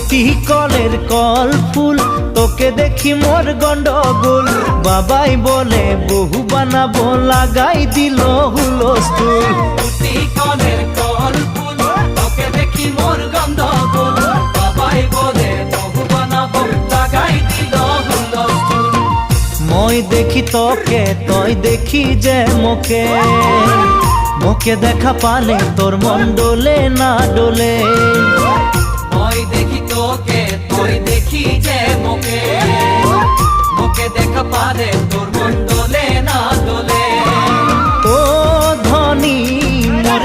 টুটি কলের কল ফুল, তোকে দেখি মোর গন্ডগোল। বাবাই বলে বহু বানাবো, লাগাই দিল হুলস্থুল। টুটি কলের কল ফুল, তোকে দেখি মোর গন্ডগোল। বাবাই বলে বহু বানাবো, লাগাই দিল হুলস্থুল। মই দেখি তোকে, তই দেখি যে মোকে, মোকে দেখা পালে তোর মন ডোলে না ডোলে। মই দেখি তোকে, তুই দেখি যে মোকে, মোকে দেখা পালে তোর মন ডোলে না ডোলে। ও ধনী মোর